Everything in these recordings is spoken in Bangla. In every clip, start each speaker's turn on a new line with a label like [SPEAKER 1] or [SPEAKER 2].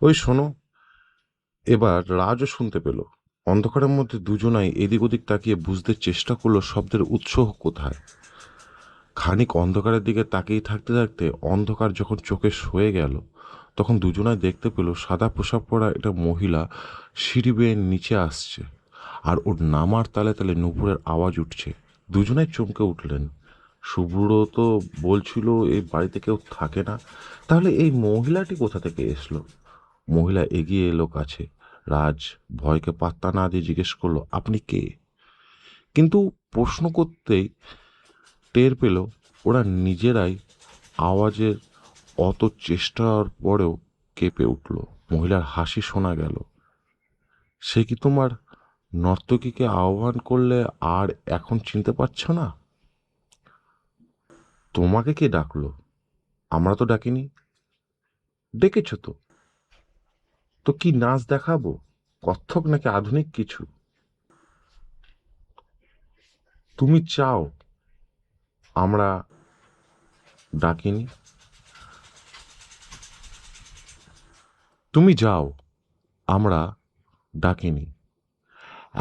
[SPEAKER 1] ওই শোনো, এবার রাজও শুনতে পেল। অন্ধকারের মধ্যে দুজনাই এদিক ওদিক তাকিয়ে বুঝতে চেষ্টা করলো শব্দের উৎস কোথায়। খানিক অন্ধকারের দিকে তাকিয়ে থাকতে থাকতে অন্ধকার যখন চোখে সয়ে গেল, তখন দুজনাই দেখতে পেল সাদা পোশাক পরা একটা মহিলা সিঁড়ি বেয়ে নিচে আসছে, আর ওর নামার তালে তালে নুপুরের আওয়াজ উঠছে। দুজনাই চমকে উঠলেন। সুব্রত বলছিল এই বাড়িতে কেউ থাকে না, তাহলে এই মহিলাটি কোথা থেকে এসলো? মহিলা এগিয়ে এলো কাছে। রাজ ভয়কে পাত্তা না দিয়ে জিজ্ঞেস করলো, আপনি কে? কিন্তু প্রশ্ন করতেই টের পেল ওরা নিজেরাই আওয়াজের অত চেষ্টার পরেও কেঁপে উঠল। মহিলার হাসি শোনা গেল। সে কি তোমার নর্তকীকে আহ্বান করলে আর এখন চিনতে পারছো না? তোমাকে কে ডাকলো? আমরা তো ডাকিনি। ডেকেছো তো। তো কি নাচ দেখাবো? কত্থক নাকি আধুনিক কিছু? তুমি চাও আমরা ডাকিনি? তুমি যাও, আমরা ডাকিনি।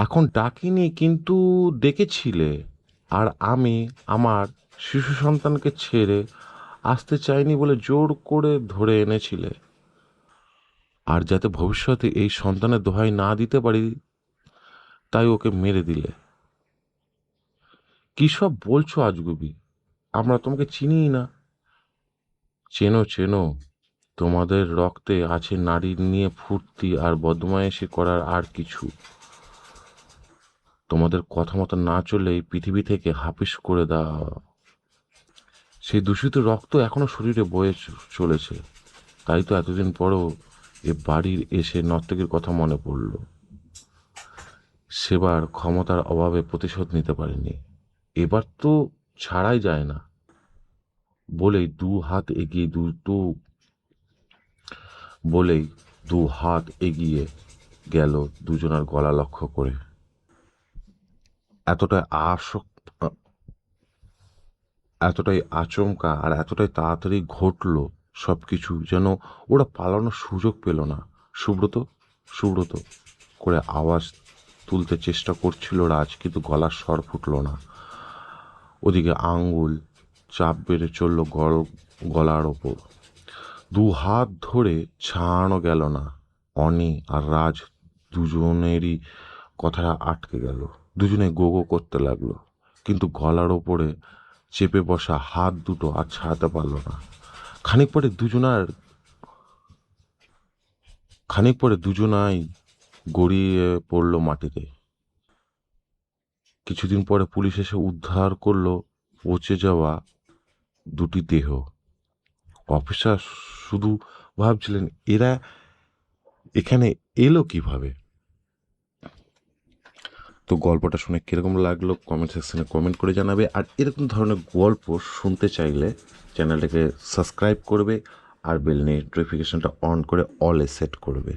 [SPEAKER 1] এখন ডাকিনি কিন্তু ডেকেছিলে। আর আমি আমার শিশু সন্তানকে ছেড়ে আসতে চাইনি বলে জোর করে ধরে এনেছিলে। আর যাতে ভবিষ্যতে এই সন্তানের দোহাই না দিতে পারি, তাই ওকে মেরে দিলে। কী সব বলছো আজগুবি? আমরা তোমাকে চিনিই না। চেনো চেনো, তোমাদের রক্তে আছে নারী নিয়ে ফুর্তি আর বদমায়েশি করার আর কিছু। তোমাদের কথা মতো না চলে এই পৃথিবী থেকে হাপিস করে দাও। সেই দূষিত রক্ত এখনো শরীরে বয়ে চলেছে। তাই তো এতদিন পরেও এ বাড়ির এসে নর্তকীর কথা মনে পড়ল। সেবার ক্ষমতার অভাবে প্রতিশোধ নিতে পারিনি, এবার তো ছাড়াই যায় না। বলেই দু হাত এগিয়ে দুটো বলেই দু হাত এগিয়ে গেল দুজনার গলা লক্ষ্য করে। এতটাই এতটাই আচমকা আর এতটাই তাড়াতাড়ি ঘটলো সব কিছু, যেন ওরা পালানোর সুযোগ পেল না। সুব্রত, সুব্রত করে আওয়াজ তুলতে চেষ্টা করছিল রাজ, কিন্তু গলার স্বর ফুটল না। ওদিকে আঙ্গুল চাপ বেড়ে চলল গলার ওপর। দু হাত ধরে ছাড়ানো গেল না। অনি আর রাজ দুজনেরই কথা আটকে গেল। দুজনে গো গো করতে লাগলো, কিন্তু গলার ওপরে চেপে বসা হাত দুটো আর ছাড়াতে পারল না। খানিক পরে দুজনার খানিক পরে দুজনাই গড়িয়ে পড়ল মাটিতে। কিছুদিন পরে পুলিশ এসে উদ্ধার করলো পচে যাওয়া দুটি দেহ। অফিসার শুধু ভাবছিলেন এরা এখানে এলো কিভাবে। তো গল্পটা শুনে কীরকম লাগলো কমেন্ট সেকশনে কমেন্ট করে জানাবে। আর এরকম ধরনের গল্প শুনতে চাইলে চ্যানেলটাকে সাবস্ক্রাইব করবে আর বেল নোটিফিকেশনটা অন করে অলে সেট করবে।